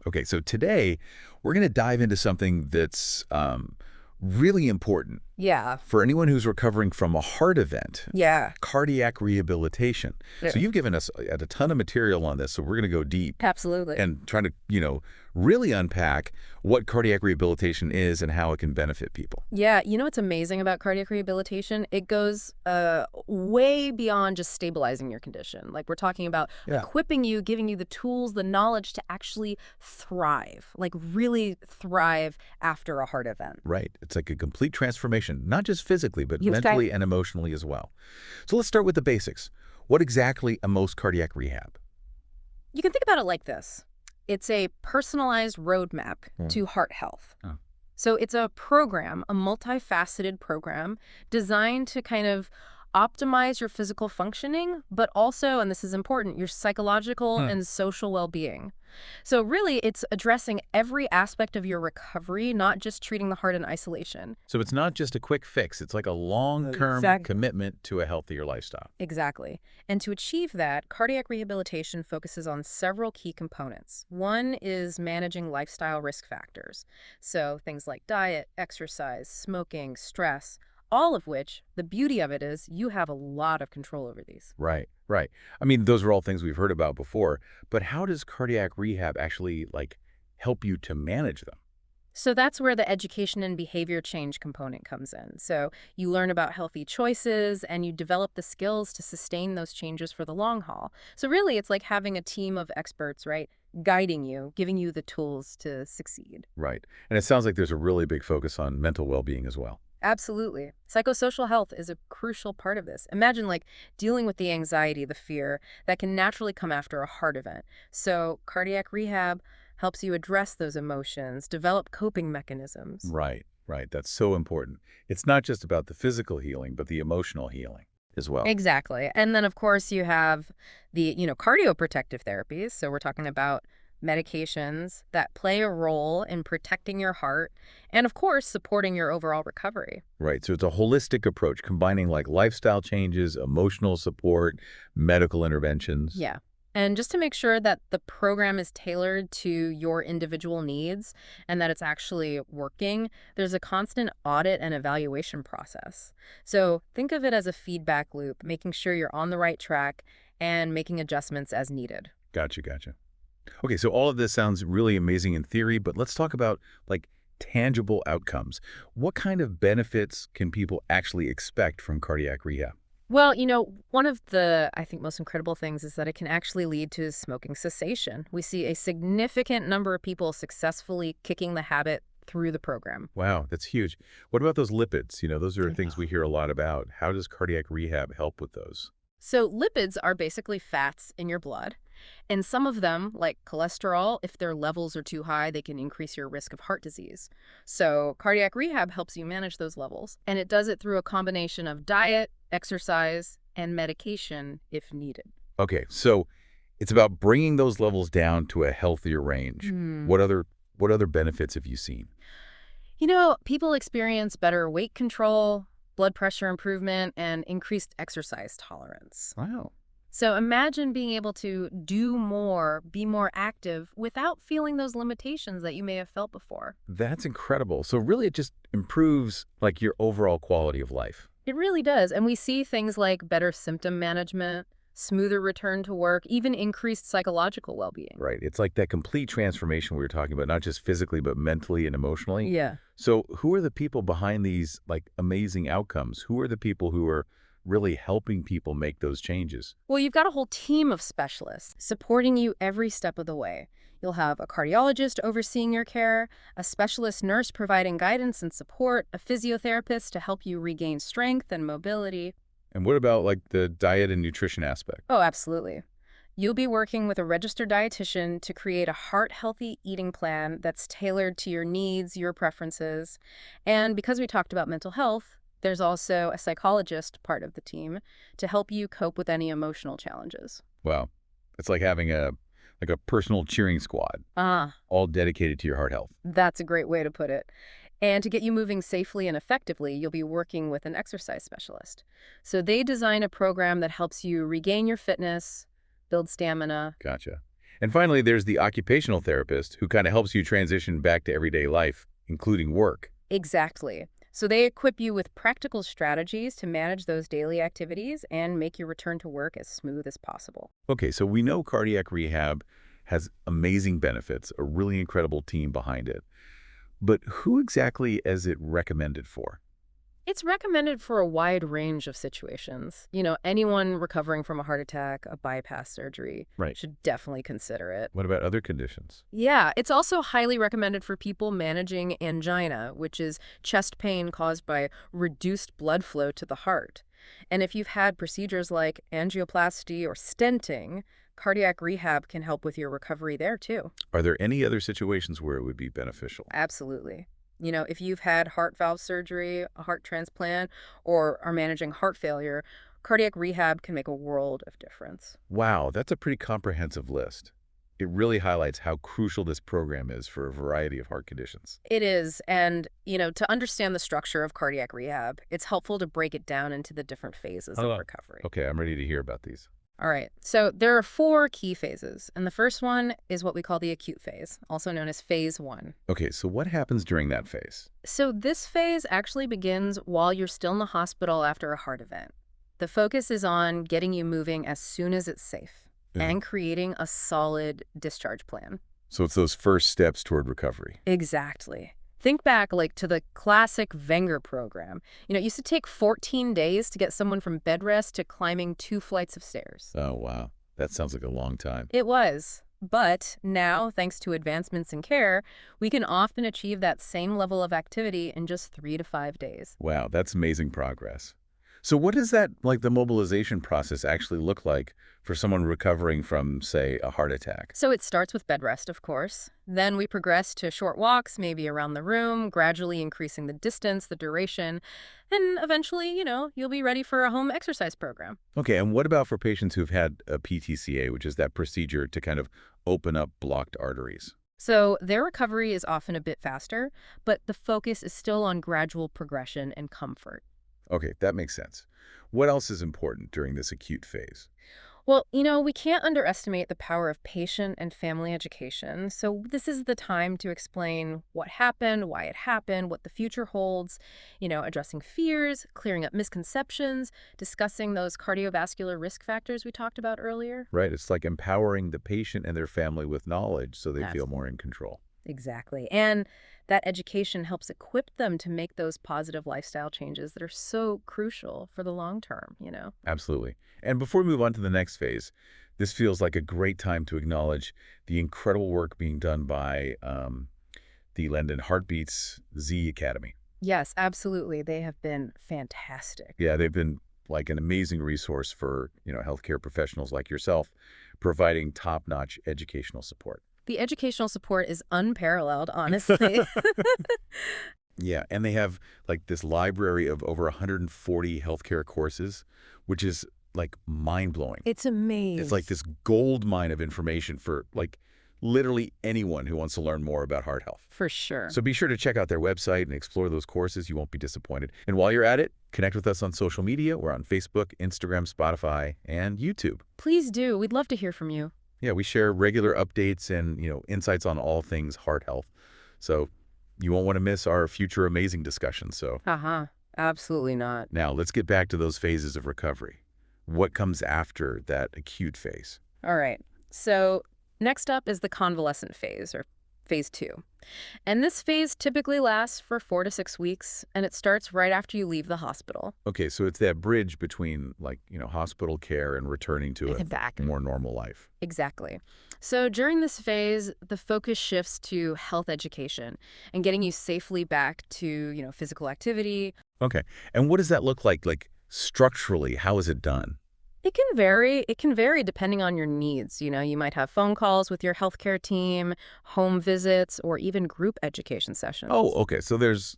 Okay, so today we're going to dive into something that's really important Yeah. for anyone who's recovering from a heart event, Yeah. cardiac rehabilitation. So Yeah. you've given us a ton of material on this, so we're going to go deep Absolutely. and trying to, really unpack what cardiac rehabilitation is and how it can benefit people. Yeah, you know what's amazing about cardiac rehabilitation? It goes way beyond just stabilizing your condition. Like we're talking about Yeah. equipping you, giving you the tools, the knowledge to actually thrive, like really thrive after a heart event. Right. It's like a complete transformation, not just physically, but You try. mentally and emotionally as well. So let's start with the basics. What exactly is most cardiac rehab? You can think about it like this. It's a personalized roadmap to heart health. Oh. So it's a program, a multifaceted program designed to kind of optimize your physical functioning, but also, and this is important, your psychological and social well-being. So really, it's addressing every aspect of your recovery, not just treating the heart in isolation. So it's not just a quick fix. It's like a long-term commitment to a healthier lifestyle. Exactly. And to achieve that, cardiac rehabilitation focuses on several key components. One is managing lifestyle risk factors. So things like diet, exercise, smoking, stress, all of which, the beauty of it is you have a lot of control over these. Right, right. I mean, those are all things we've heard about before, but how does cardiac rehab actually, help you to manage them? So that's where the education and behavior change component comes in. So you learn about healthy choices and you develop the skills to sustain those changes for the long haul. So really, it's like having a team of experts, right, guiding you, giving you the tools to succeed. Right. And it sounds like there's a really big focus on mental well-being as well. Absolutely. Psychosocial health is a crucial part of this. Imagine dealing with the anxiety, the fear that can naturally come after a heart event. So cardiac rehab helps you address those emotions, develop coping mechanisms. Right, right. That's so important. It's not just about the physical healing, but the emotional healing as well. Exactly. And then, of course, you have the, cardioprotective therapies. So we're talking about medications that play a role in protecting your heart and, of course, supporting your overall recovery. Right. So it's a holistic approach, combining lifestyle changes, emotional support, medical interventions. Yeah. And just to make sure that the program is tailored to your individual needs and that it's actually working, there's a constant audit and evaluation process. So think of it as a feedback loop, making sure you're on the right track and making adjustments as needed. Gotcha, gotcha. Okay, so all of this sounds really amazing in theory, but let's talk about tangible outcomes. What kind of benefits can people actually expect from cardiac rehab? Well, one of the, I think, most incredible things is that it can actually lead to smoking cessation. We see a significant number of people successfully kicking the habit through the program. Wow, that's huge. What about those lipids? Those are things we hear a lot about. How does cardiac rehab help with those? So lipids are basically fats in your blood. And some of them, like cholesterol, if their levels are too high, they can increase your risk of heart disease. So cardiac rehab helps you manage those levels. And it does it through a combination of diet, exercise, and medication if needed. Okay, so it's about bringing those levels down to a healthier range. What other benefits have you seen? People experience better weight control, blood pressure improvement, and increased exercise tolerance. Wow. So imagine being able to do more, be more active without feeling those limitations that you may have felt before. That's incredible. So really it just improves your overall quality of life. It really does. And we see things like better symptom management, smoother return to work, even increased psychological well-being. Right. It's like that complete transformation we were talking about, not just physically, but mentally and emotionally. Yeah. So who are the people behind these amazing outcomes? Who are the people who are really helping people make those changes? Well, you've got a whole team of specialists supporting you every step of the way. You'll have a cardiologist overseeing your care, a specialist nurse providing guidance and support, a physiotherapist to help you regain strength and mobility. And what about the diet and nutrition aspect? Oh, absolutely. You'll be working with a registered dietitian to create a heart-healthy eating plan that's tailored to your needs, your preferences. And because we talked about mental health, there's also a psychologist part of the team to help you cope with any emotional challenges. Wow. It's like having a personal cheering squad, all dedicated to your heart health. That's a great way to put it. And to get you moving safely and effectively, you'll be working with an exercise specialist. So they design a program that helps you regain your fitness, build stamina. Gotcha. And finally, there's the occupational therapist who kind of helps you transition back to everyday life, including work. Exactly. So they equip you with practical strategies to manage those daily activities and make your return to work as smooth as possible. Okay, so we know cardiac rehab has amazing benefits, a really incredible team behind it. But who exactly is it recommended for? It's recommended for a wide range of situations. Anyone recovering from a heart attack, a bypass surgery, Right. should definitely consider it. What about other conditions? Yeah, it's also highly recommended for people managing angina, which is chest pain caused by reduced blood flow to the heart. And if you've had procedures like angioplasty or stenting, cardiac rehab can help with your recovery there too. Are there any other situations where it would be beneficial? Absolutely. If you've had heart valve surgery, a heart transplant, or are managing heart failure, cardiac rehab can make a world of difference. Wow, that's a pretty comprehensive list. It really highlights how crucial this program is for a variety of heart conditions. It is. And, to understand the structure of cardiac rehab, it's helpful to break it down into the different phases of recovery. Okay, I'm ready to hear about these. All right. So there are four key phases. And the first one is what we call the acute phase, also known as phase one. Okay, so what happens during that phase? So this phase actually begins while you're still in the hospital after a heart event. The focus is on getting you moving as soon as it's safe and creating a solid discharge plan. So it's those first steps toward recovery. Exactly. Think back to the classic Wenger program. It used to take 14 days to get someone from bed rest to climbing 2 flights of stairs. Oh, wow. That sounds like a long time. It was. But now, thanks to advancements in care, we can often achieve that same level of activity in just 3 to 5 days. Wow, that's amazing progress. So what does that, the mobilization process actually look like for someone recovering from, say, a heart attack? So it starts with bed rest, of course. Then we progress to short walks, maybe around the room, gradually increasing the distance, the duration, and eventually, you'll be ready for a home exercise program. Okay, and what about for patients who've had a PTCA, which is that procedure to kind of open up blocked arteries? So their recovery is often a bit faster, but the focus is still on gradual progression and comfort. Okay, that makes sense. What else is important during this acute phase? Well, we can't underestimate the power of patient and family education. So this is the time to explain what happened, why it happened, what the future holds, addressing fears, clearing up misconceptions, discussing those cardiovascular risk factors we talked about earlier. Right, it's like empowering the patient and their family with knowledge so they feel Absolutely. more in control. Exactly. And that education helps equip them to make those positive lifestyle changes that are so crucial for the long term. Absolutely. And before we move on to the next phase, this feels like a great time to acknowledge the incredible work being done by the London Heartbeats Z Academy. Yes, absolutely. They have been fantastic. Yeah, they've been like an amazing resource for, healthcare professionals like yourself, providing top-notch educational support. The educational support is unparalleled, honestly. Yeah, and they have this library of over 140 healthcare courses, which is mind-blowing. It's amazing. It's like this gold mine of information for literally anyone who wants to learn more about heart health. For sure. So be sure to check out their website and explore those courses. You won't be disappointed. And while you're at it, connect with us on social media. We're on Facebook, Instagram, Spotify, and YouTube. Please do. We'd love to hear from you. Yeah, we share regular updates and, insights on all things heart health. So you won't want to miss our future amazing discussions. So Absolutely not. now let's get back to those phases of recovery. What comes after that acute phase? All right. So next up is the convalescent phase, or phase 2. And this phase typically lasts for 4 to 6 weeks, and it starts right after you leave the hospital. Okay, so it's that bridge between hospital care and returning to a Back. more normal life. Exactly. So during this phase, the focus shifts to health education and getting you safely back to, physical activity. Okay, and what does that look like? Structurally, how is it done? It can vary. It can vary depending on your needs. You might have phone calls with your healthcare team, home visits, or even group education sessions. Oh, okay, so there's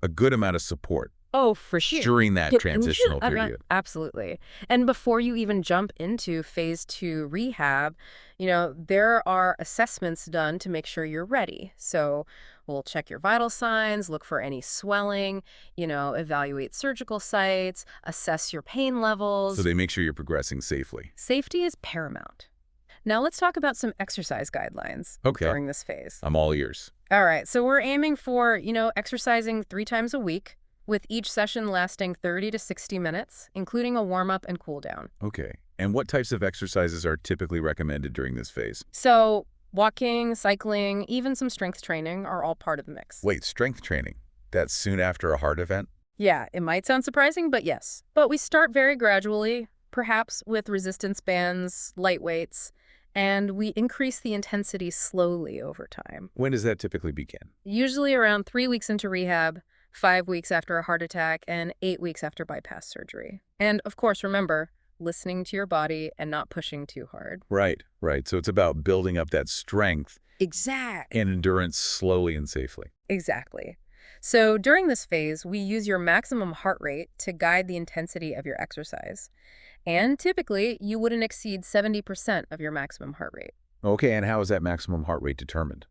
a good amount of support Oh, for sure. during that transitional period. Absolutely. And before you even jump into phase 2 rehab, there are assessments done to make sure you're ready. So we'll check your vital signs, look for any swelling, evaluate surgical sites, assess your pain levels. So they make sure you're progressing safely. Safety is paramount. Now let's talk about some exercise guidelines Okay. during this phase. I'm all ears. All right, so we're aiming for, exercising 3 times a week, with each session lasting 30 to 60 minutes, including a warm-up and cool-down. Okay. And what types of exercises are typically recommended during this phase? So walking, cycling, even some strength training are all part of the mix. Wait, strength training. That's soon after a heart event? Yeah, it might sound surprising, but yes. But we start very gradually, perhaps with resistance bands, light weights, and we increase the intensity slowly over time. When does that typically begin? Usually around 3 weeks into rehab, 5 weeks after a heart attack, and 8 weeks after bypass surgery. And of course, remember, listening to your body and not pushing too hard. Right, right. So it's about building up that strength Exact. and endurance slowly and safely. Exactly. So during this phase, we use your maximum heart rate to guide the intensity of your exercise. And typically, you wouldn't exceed 70% of your maximum heart rate. Okay, and how is that maximum heart rate determined?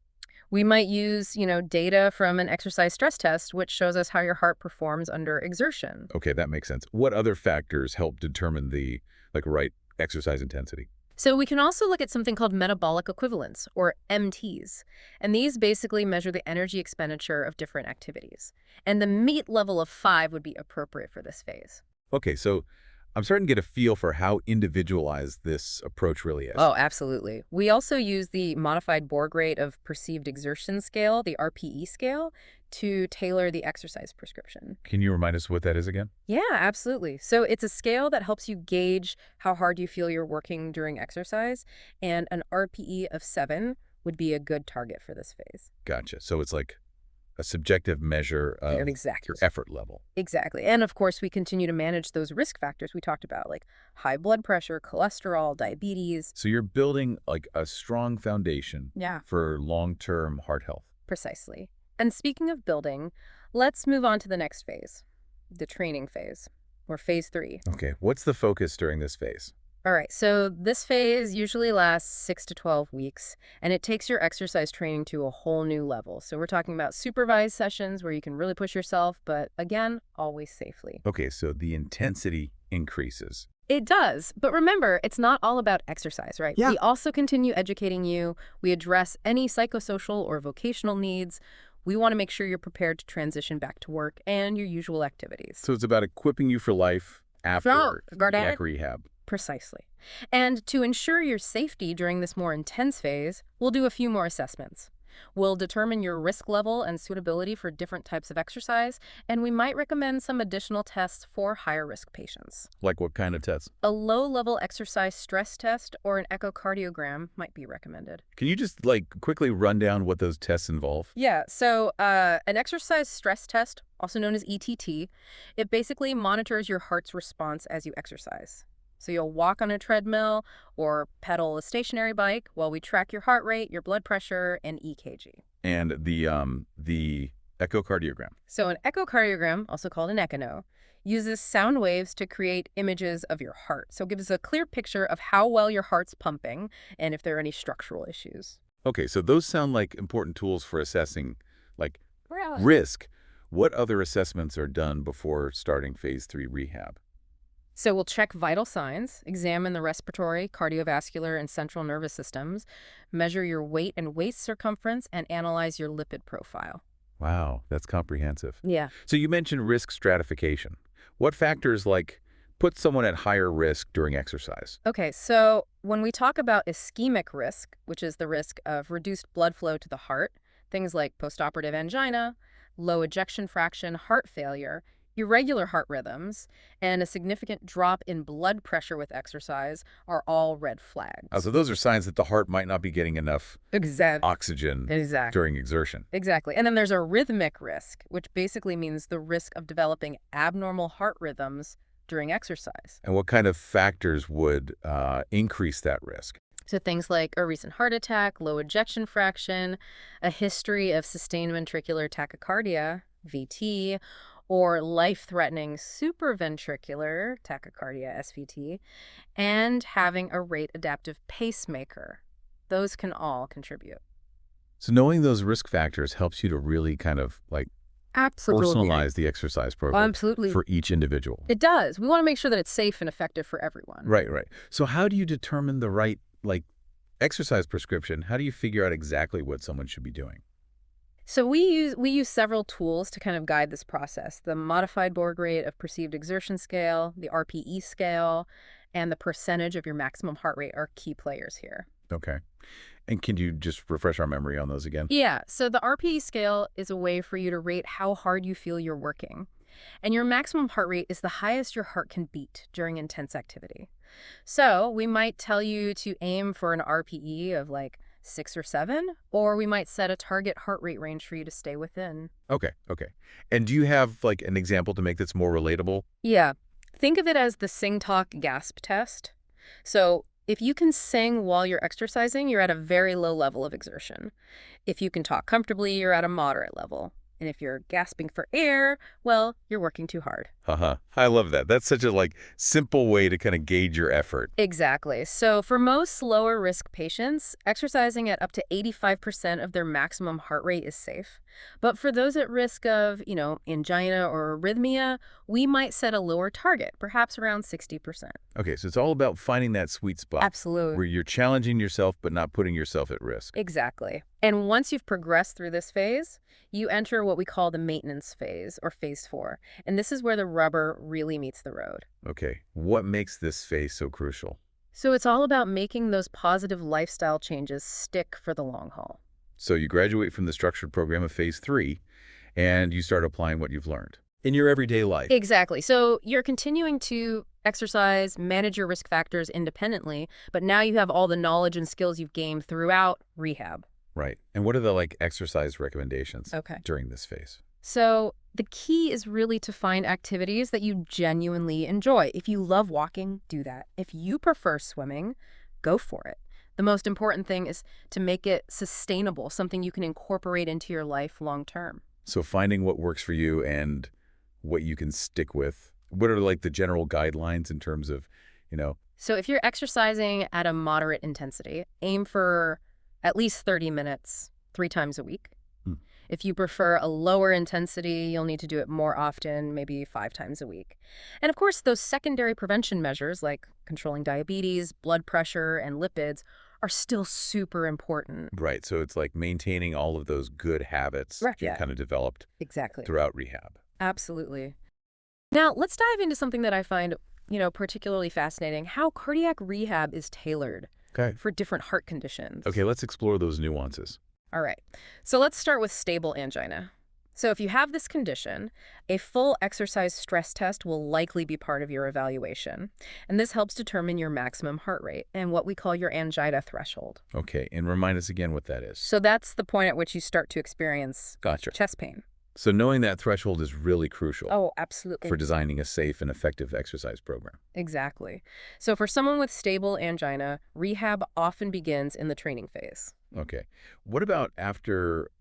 We might use, data from an exercise stress test, which shows us how your heart performs under exertion. Okay, that makes sense. What other factors help determine the right exercise intensity? So we can also look at something called metabolic equivalents, or MTs. And these basically measure the energy expenditure of different activities. And the meat level of 5 would be appropriate for this phase. Okay, so I'm starting to get a feel for how individualized this approach really is. Oh, absolutely. We also use the modified Borg rate of perceived exertion scale, the RPE scale, to tailor the exercise prescription. Can you remind us what that is again? Yeah, absolutely. So it's a scale that helps you gauge how hard you feel you're working during exercise, and an RPE of 7 would be a good target for this phase. Gotcha. So it's like a subjective measure of Exactly. your effort level. Exactly. And of course, we continue to manage those risk factors we talked about, like high blood pressure, cholesterol, diabetes. So you're building like a strong foundation Yeah. for long-term heart health. Precisely. And speaking of building, let's move on to the next phase, the training phase, or phase 3. Okay, what's the focus during this phase? All right, so this phase usually lasts 6 to 12 weeks, and it takes your exercise training to a whole new level. So we're talking about supervised sessions where you can really push yourself, but again, always safely. Okay, so the intensity increases. It does, but remember, it's not all about exercise, right? Yeah. We also continue educating you. We address any psychosocial or vocational needs. We want to make sure you're prepared to transition back to work and your usual activities. So it's about equipping you for life after got it? cardiac rehab. Precisely. And to ensure your safety during this more intense phase, we'll do a few more assessments. We'll determine your risk level and suitability for different types of exercise, and we might recommend some additional tests for higher risk patients. Like what kind of tests? A low-level exercise stress test or an echocardiogram might be recommended. Can you just quickly run down what those tests involve? Yeah, so an exercise stress test, also known as ETT, it basically monitors your heart's response as you exercise. So you'll walk on a treadmill or pedal a stationary bike while we track your heart rate, your blood pressure, and EKG. And the echocardiogram. So an echocardiogram, also called an echo, uses sound waves to create images of your heart. So it gives us a clear picture of how well your heart's pumping and if there are any structural issues. Okay, so those sound like important tools for assessing Really? risk. What other assessments are done before starting phase 3 rehab? So we'll check vital signs, examine the respiratory, cardiovascular, and central nervous systems, measure your weight and waist circumference, and analyze your lipid profile. Wow, that's comprehensive. Yeah. So you mentioned risk stratification. What factors put someone at higher risk during exercise? Okay, so when we talk about ischemic risk, which is the risk of reduced blood flow to the heart, things like postoperative angina, low ejection fraction, heart failure, irregular heart rhythms, and a significant drop in blood pressure with exercise are all red flags. So those are signs that the heart might not be getting enough oxygen Exactly. during exertion. Exactly. And then there's a rhythmic risk, which basically means the risk of developing abnormal heart rhythms during exercise. And what kind of factors would increase that risk? So things like a recent heart attack, low ejection fraction, a history of sustained ventricular tachycardia, VT, or life-threatening supraventricular tachycardia, SVT, and having a rate-adaptive pacemaker. Those can all contribute. So knowing those risk factors helps you to really kind of Absolutely. personalize the exercise program Absolutely. for each individual. It does. We want to make sure that it's safe and effective for everyone. Right, right. So how do you determine the right exercise prescription, how do you figure out exactly what someone should be doing? So we use several tools to kind of guide this process. The modified Borg rate of perceived exertion scale, the RPE scale, and the percentage of your maximum heart rate are key players here. Okay. And can you just refresh our memory on those again? Yeah, so the RPE scale is a way for you to rate how hard you feel you're working. And your maximum heart rate is the highest your heart can beat during intense activity. So we might tell you to aim for an RPE of like 6 or 7, or we might set a target heart rate range for you to stay within. Okay, okay. And do you have like an example to make this more relatable? Yeah, think of it as the sing talk gasp test. So if you can sing while you're exercising, you're at a very low level of exertion. If you can talk comfortably, you're at a moderate level. And if you're gasping for air, well, you're working too hard. Haha. I love that. That's such a like simple way to kind of gauge your effort. Exactly. So for most lower risk patients, exercising at up to 85% of their maximum heart rate is safe. But for those at risk of, angina or arrhythmia, we might set a lower target, perhaps around 60%. Okay, so it's all about finding that sweet spot Absolutely. where you're challenging yourself but not putting yourself at risk. Exactly. And once you've progressed through this phase, you enter what we call the maintenance phase, or phase 4. And this is where the rubber really meets the road. Okay, what makes this phase so crucial? So it's all about making those positive lifestyle changes stick for the long haul. So you graduate from the structured program of phase 3 and you start applying what you've learned in your everyday life. Exactly. So you're continuing to exercise, manage your risk factors independently, but now you have all the knowledge and skills you've gained throughout rehab. Right. And what are the like exercise recommendations Okay. during this phase? So the key is really to find activities that you genuinely enjoy. If you love walking, do that. If you prefer swimming, go for it. The most important thing is to make it sustainable, something you can incorporate into your life long term. So finding what works for you and what you can stick with. What are like the general guidelines in terms of, you know, So if you're exercising at a moderate intensity, aim for at least 30 minutes 3 times a week. Hmm. If you prefer a lower intensity, you'll need to do it more often, maybe 5 times a week. And of course, those secondary prevention measures like controlling diabetes, blood pressure, and lipids are still super important. right. So it's like maintaining all of those good habits Right. you Yeah, kind of developed exactly. throughout rehab. Absolutely. Now, let's dive into something that I find, particularly fascinating, how cardiac rehab is tailored Okay. for different heart conditions. Okay, let's explore those nuances. All right. So let's start with stable angina. So if you have this condition, a full exercise stress test will likely be part of your evaluation. And this helps determine your maximum heart rate and what we call your angina threshold. Okay, and remind us again what that is. So that's the point at which you start to experience Gotcha. chest pain. So knowing that threshold is really crucial Oh, absolutely. for designing a safe and effective exercise program. Exactly. So for someone with stable angina, rehab often begins in the training phase. Okay. What about after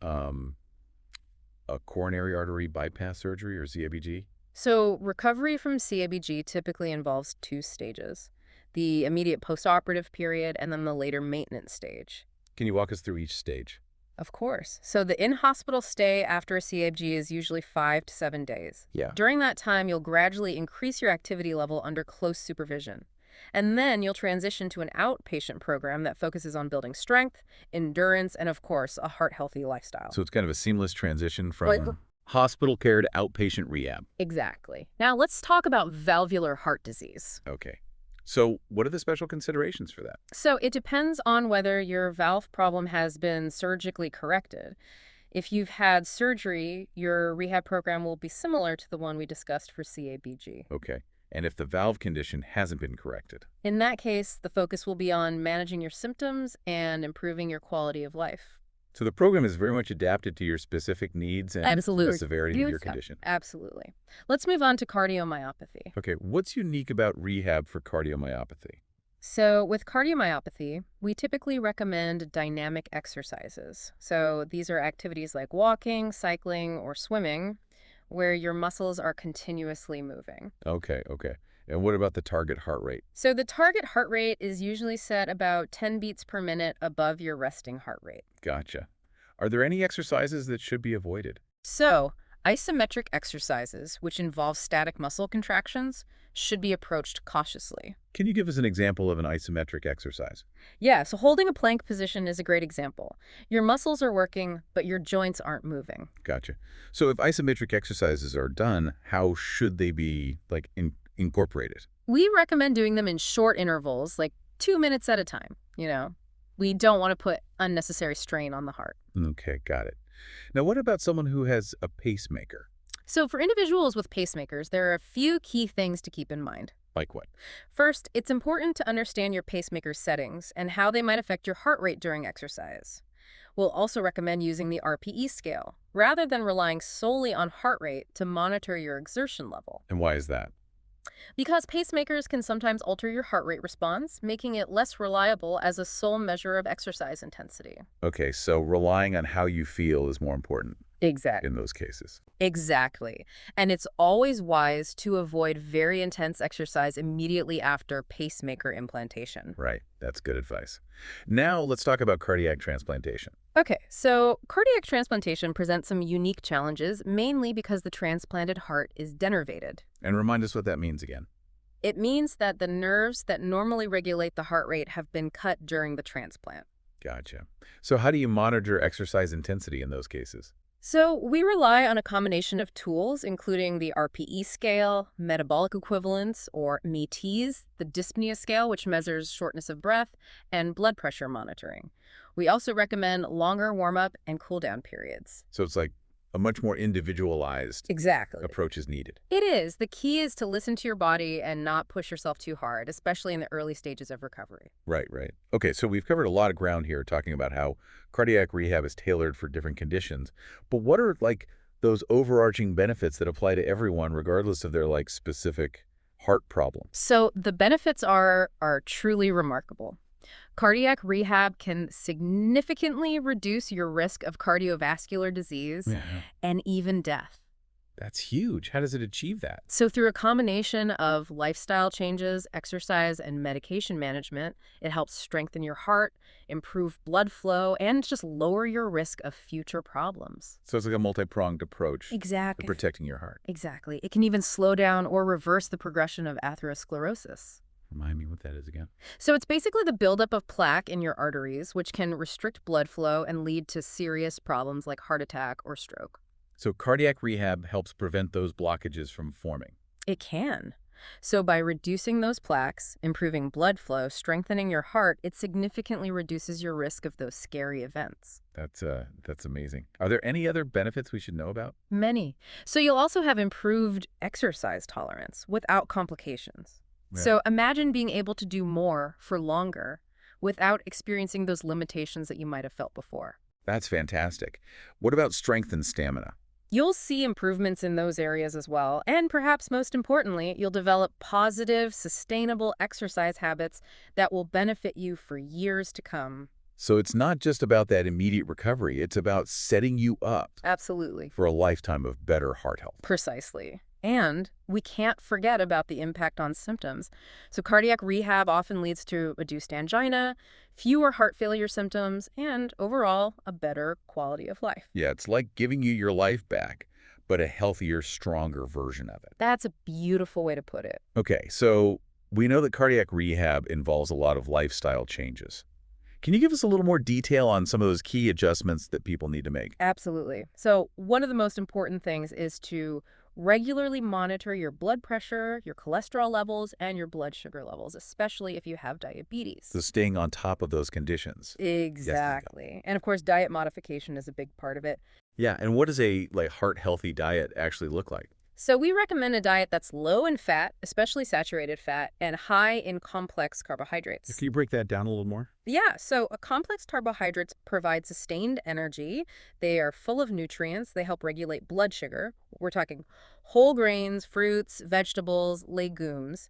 a coronary artery bypass surgery or CABG? So recovery from CABG typically involves 2 stages, the immediate postoperative period and then the later maintenance stage. Can you walk us through each stage? Of course. So the in-hospital stay after a CABG is usually 5 to 7 days. Yeah. During that time, you'll gradually increase your activity level under close supervision. And then you'll transition to an outpatient program that focuses on building strength, endurance, and of course, a heart-healthy lifestyle. So it's kind of a seamless transition Like- from hospital care to outpatient rehab. Exactly. Now let's talk about valvular heart disease. Okay. So what are the special considerations for that? So it depends on whether your valve problem has been surgically corrected. If you've had surgery, your rehab program will be similar to the one we discussed for CABG. Okay. And if the valve condition hasn't been corrected? In that case, the focus will be on managing your symptoms and improving your quality of life. So the program is very much adapted to your specific needs and Absolutely. the severity of your Yes. condition. Absolutely. Let's move on to cardiomyopathy. Okay, what's unique about rehab for cardiomyopathy? So with cardiomyopathy, we typically recommend dynamic exercises. So these are activities like walking, cycling, or swimming, where your muscles are continuously moving. Okay, okay. And what about the target heart rate? So the target heart rate is usually set about 10 beats per minute above your resting heart rate. Gotcha. Are there any exercises that should be avoided? So isometric exercises, which involve static muscle contractions, should be approached cautiously. Can you give us an example of an isometric exercise? Yeah, so holding a plank position is a great example. Your muscles are working, but your joints aren't moving. Gotcha. So if isometric exercises are done, how should they be incorporated? We recommend doing them in short intervals, like 2 minutes at a time. We don't want to put unnecessary strain on the heart. Okay, got it. Now, what about someone who has a pacemaker? So for individuals with pacemakers, there are a few key things to keep in mind. Like what? First, it's important to understand your pacemaker's settings and how they might affect your heart rate during exercise. We'll also recommend using the RPE scale, rather than relying solely on heart rate to monitor your exertion level. And why is that? Because pacemakers can sometimes alter your heart rate response, making it less reliable as a sole measure of exercise intensity. Okay, so relying on how you feel is more important in those cases. Exactly. And it's always wise to avoid very intense exercise immediately after pacemaker implantation. Right, that's good advice. Now, let's talk about cardiac transplantation. Okay, so cardiac transplantation presents some unique challenges, mainly because the transplanted heart is denervated. And remind us what that means again. It means that the nerves that normally regulate the heart rate have been cut during the transplant. Gotcha. So how do you monitor exercise intensity in those cases? So we rely on a combination of tools, including the RPE scale, metabolic equivalents, or METs, the dyspnea scale, which measures shortness of breath, and blood pressure monitoring. We also recommend longer warm-up and cool-down periods. So it's like a much more individualized Exactly. approach is needed. It is. The key is to listen to your body and not push yourself too hard, especially in the early stages of recovery. Right, right. Okay, so we've covered a lot of ground here talking about how cardiac rehab is tailored for different conditions. But what are those overarching benefits that apply to everyone regardless of their specific heart problem? So the benefits are truly remarkable. Cardiac rehab can significantly reduce your risk of cardiovascular disease Yeah. and even death. That's huge. How does it achieve that? So through a combination of lifestyle changes, exercise, and medication management, it helps strengthen your heart, improve blood flow, and just lower your risk of future problems. So it's like a multi-pronged approach to Exactly. protecting your heart. Exactly. It can even slow down or reverse the progression of atherosclerosis. Remind me what that is again. So it's basically the buildup of plaque in your arteries, which can restrict blood flow and lead to serious problems like heart attack or stroke. So cardiac rehab helps prevent those blockages from forming. It can. So by reducing those plaques, improving blood flow, strengthening your heart, it significantly reduces your risk of those scary events. That's amazing. Are there any other benefits we should know about? Many. So you'll also have improved exercise tolerance without complications. Yeah. So imagine being able to do more for longer without experiencing those limitations that you might have felt before. That's fantastic. What about strength and stamina? You'll see improvements in those areas as well. And perhaps most importantly, you'll develop positive, sustainable exercise habits that will benefit you for years to come. So it's not just about that immediate recovery. It's about setting you up Absolutely. for a lifetime of better heart health. Precisely. And we can't forget about the impact on symptoms. So cardiac rehab often leads to reduced angina, fewer heart failure symptoms, and overall, a better quality of life. Yeah, it's like giving you your life back, but a healthier, stronger version of it. That's a beautiful way to put it. Okay, so we know that cardiac rehab involves a lot of lifestyle changes. Can you give us a little more detail on some of those key adjustments that people need to make? Absolutely. So one of the most important things is to regularly monitor your blood pressure, your cholesterol levels, and your blood sugar levels, especially if you have diabetes. So staying on top of those conditions. Exactly. And of course, diet modification is a big part of it. Yeah, and what does a heart-healthy diet actually look like? So we recommend a diet that's low in fat, especially saturated fat, and high in complex carbohydrates. Can you break that down a little more? Yeah, so a complex carbohydrates provide sustained energy. They are full of nutrients. They help regulate blood sugar. We're talking whole grains, fruits, vegetables, legumes.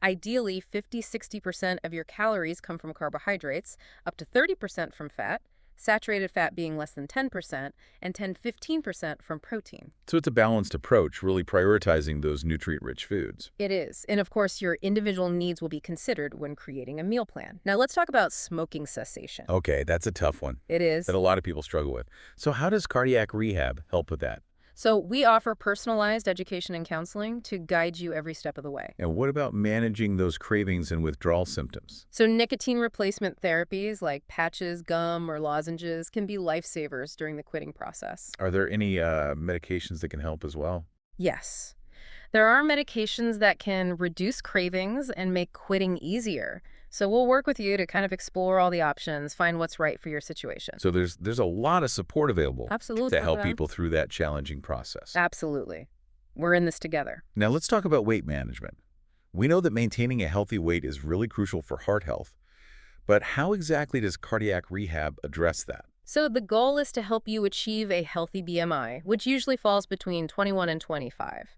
Ideally, 50–60% of your calories come from carbohydrates, up to 30% from fat, saturated fat being less than 10%, and 10–15% from protein. So it's a balanced approach, really prioritizing those nutrient-rich foods. It is. And of course, your individual needs will be considered when creating a meal plan. Now, let's talk about smoking cessation. Okay, that's a tough one It is. that a lot of people struggle with. So how does cardiac rehab help with that? So we offer personalized education and counseling to guide you every step of the way. And what about managing those cravings and withdrawal symptoms? So nicotine replacement therapies like patches, gum, or lozenges can be lifesavers during the quitting process. Are there any medications that can help as well? Yes. There are medications that can reduce cravings and make quitting easier. So we'll work with you to kind of explore all the options, find what's right for your situation. So there's a lot of support available to help Absolutely. people through that challenging process. Absolutely. We're in this together. Now let's talk about weight management. We know that maintaining a healthy weight is really crucial for heart health, but how exactly does cardiac rehab address that? So the goal is to help you achieve a healthy BMI, which usually falls between 21 and 25.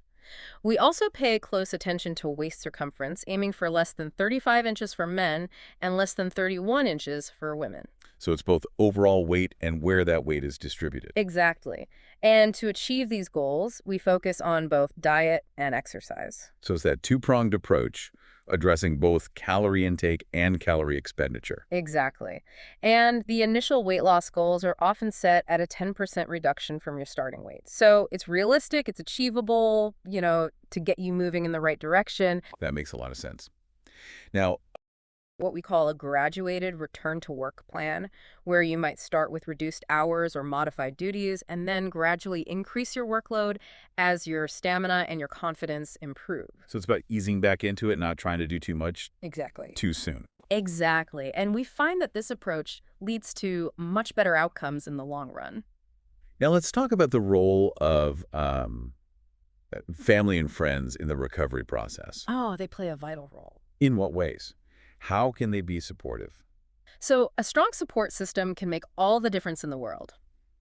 We also pay close attention to waist circumference, aiming for less than 35 inches for men and less than 31 inches for women. So it's both overall weight and where that weight is distributed. Exactly. And to achieve these goals, we focus on both diet and exercise. So it's that two-pronged approach, addressing both calorie intake and calorie expenditure. Exactly. And the initial weight loss goals are often set at a 10% reduction from your starting weight. So it's realistic, it's achievable, to get you moving in the right direction. That makes a lot of sense. Now, What we call a graduated return to work plan, where you might start with reduced hours or modified duties and then gradually increase your workload as your stamina and your confidence improve. so it's about easing back into it, not trying to do too much Exactly. too soon. Exactly. And we find that this approach leads to much better outcomes in the long run. Now let's talk about the role of family and friends in the recovery process. Oh, they play a vital role. In what ways? How can they be supportive? So, a strong support system can make all the difference in the world.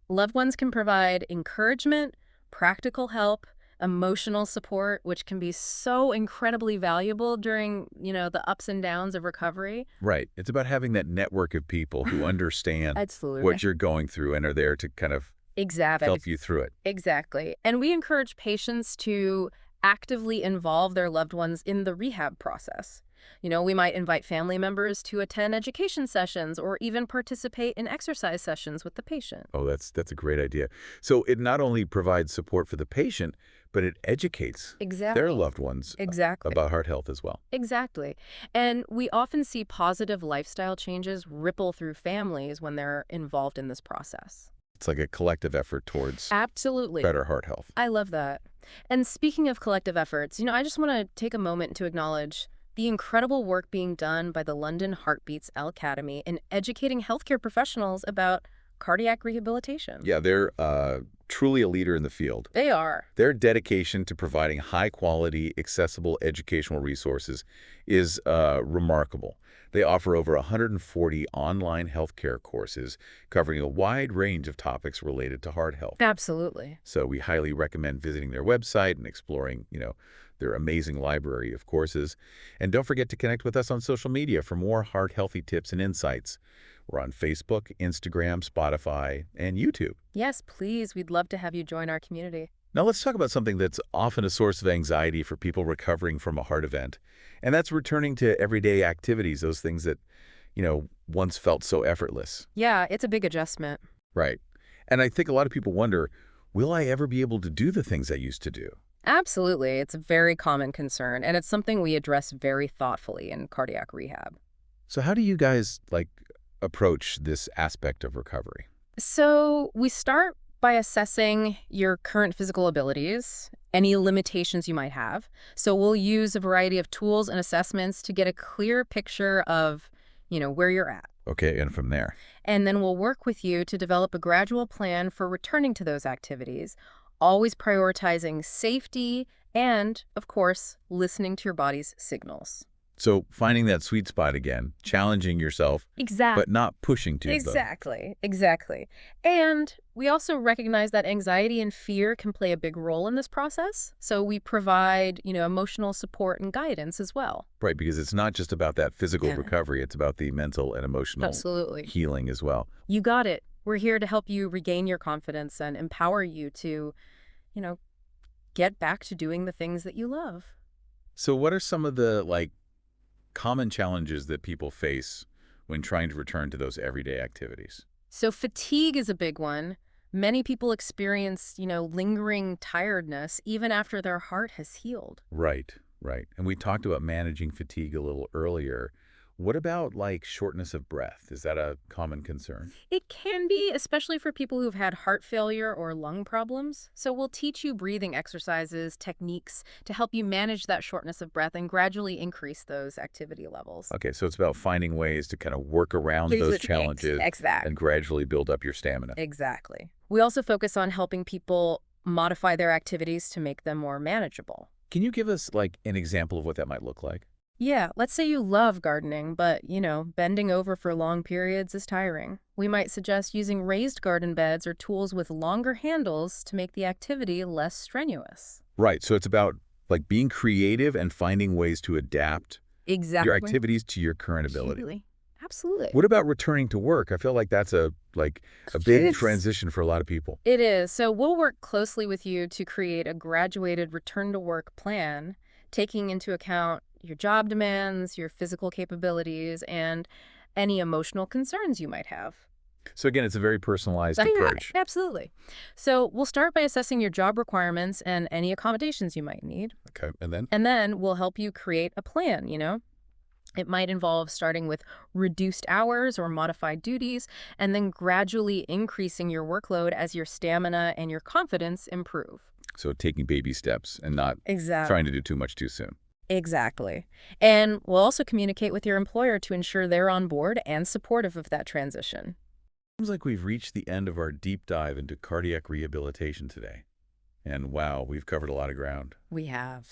Loved ones can provide encouragement, practical help, emotional support, which can be so incredibly valuable during, the ups and downs of recovery. Right. It's about having that network of people who understand Absolutely. what you're going through and are there to kind of Exactly. help you through it. Exactly. And we encourage patients to actively involve their loved ones in the rehab process. We might invite family members to attend education sessions or even participate in exercise sessions with the patient. Oh, that's a great idea. So it not only provides support for the patient, but it educates Exactly. their loved ones Exactly. about heart health as well. Exactly. And we often see positive lifestyle changes ripple through families when they're involved in this process. It's like a collective effort towards Absolutely. better heart health. I love that. And speaking of collective efforts, I just want to take a moment to acknowledge the incredible work being done by the London Heartbeats Academy in educating healthcare professionals about cardiac rehabilitation. Yeah, they're truly a leader in the field. They are. Their dedication to providing high-quality, accessible educational resources is remarkable. They offer over 140 online healthcare courses covering a wide range of topics related to heart health. Absolutely. So we highly recommend visiting their website and exploring, their amazing library of courses. And don't forget to connect with us on social media for more heart-healthy tips and insights. We're on Facebook, Instagram, Spotify, and YouTube. Yes, please. We'd love to have you join our community. Now let's talk about something that's often a source of anxiety for people recovering from a heart event, and that's returning to everyday activities, those things that, once felt so effortless. Yeah, it's a big adjustment. Right. And I think a lot of people wonder, will I ever be able to do the things I used to do? Absolutely. It's a very common concern, and it's something we address very thoughtfully in cardiac rehab. So how do you guys, approach this aspect of recovery? So we start by assessing your current physical abilities, any limitations you might have. So we'll use a variety of tools and assessments to get a clear picture of, where you're at. Okay, and from there? And then we'll work with you to develop a gradual plan for returning to those activities, always prioritizing safety and, of course, listening to your body's signals. So finding that sweet spot again, challenging yourself, Exactly. but not pushing too. Exactly. And we also recognize that anxiety and fear can play a big role in this process. So we provide, emotional support and guidance as well. Right, because it's not just about that physical Yeah. recovery, it's about the mental and emotional Absolutely. healing as well. You got it. We're here to help you regain your confidence and empower you to, get back to doing the things that you love. So what are some of the, common challenges that people face when trying to return to those everyday activities? So fatigue is a big one. Many people experience, lingering tiredness even after their heart has healed. Right, right. And we talked about managing fatigue a little earlier. What about like shortness of breath? Is that a common concern? It can be, especially for people who've had heart failure or lung problems. So we'll teach you breathing exercises, techniques to help you manage that shortness of breath and gradually increase those activity levels. Okay, so it's about finding ways to kind of work around Please those with challenges and Exactly. gradually build up your stamina. Exactly. We also focus on helping people modify their activities to make them more manageable. Can you give us like an example of what that might look like? Yeah, let's say you love gardening, but, bending over for long periods is tiring. We might suggest using raised garden beds or tools with longer handles to make the activity less strenuous. Right, so it's about like being creative and finding ways to adapt your Exactly. activities to your current ability. Absolutely. Absolutely. What about returning to work? I feel like that's a big It's transition for a lot of people. It is. So we'll work closely with you to create a graduated return to work plan, taking into account your job demands, your physical capabilities, and any emotional concerns you might have. So again, it's a very personalized Yeah, approach. absolutely. So we'll start by assessing your job requirements and any accommodations you might need. Okay, and then? And then we'll help you create a plan. It might involve starting with reduced hours or modified duties, and then gradually increasing your workload as your stamina and your confidence improve. So taking baby steps and not trying Exactly. to do too much too soon. Exactly. And we'll also communicate with your employer to ensure they're on board and supportive of that transition. Seems like we've reached the end of our deep dive into cardiac rehabilitation today. And wow, we've covered a lot of ground. We have.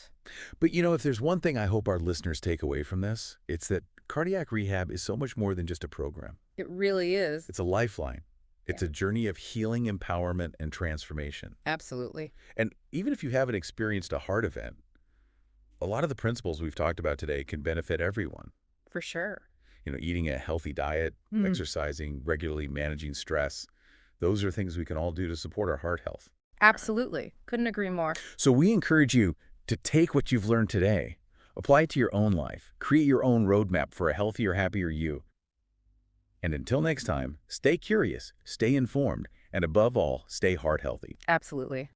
But if there's one thing I hope our listeners take away from this, it's that cardiac rehab is so much more than just a program. It really is. It's a lifeline. Yeah, It's a journey of healing, empowerment, and transformation. absolutely. And even if you haven't experienced a heart event, a lot of the principles we've talked about today can benefit everyone. For sure. Eating a healthy diet, Mm. exercising, regularly managing stress, those are things we can all do to support our heart health. Absolutely. Couldn't agree more. So we encourage you to take what you've learned today, apply it to your own life, create your own roadmap for a healthier, happier you. And until next time, stay curious, stay informed, and above all, stay heart healthy. Absolutely.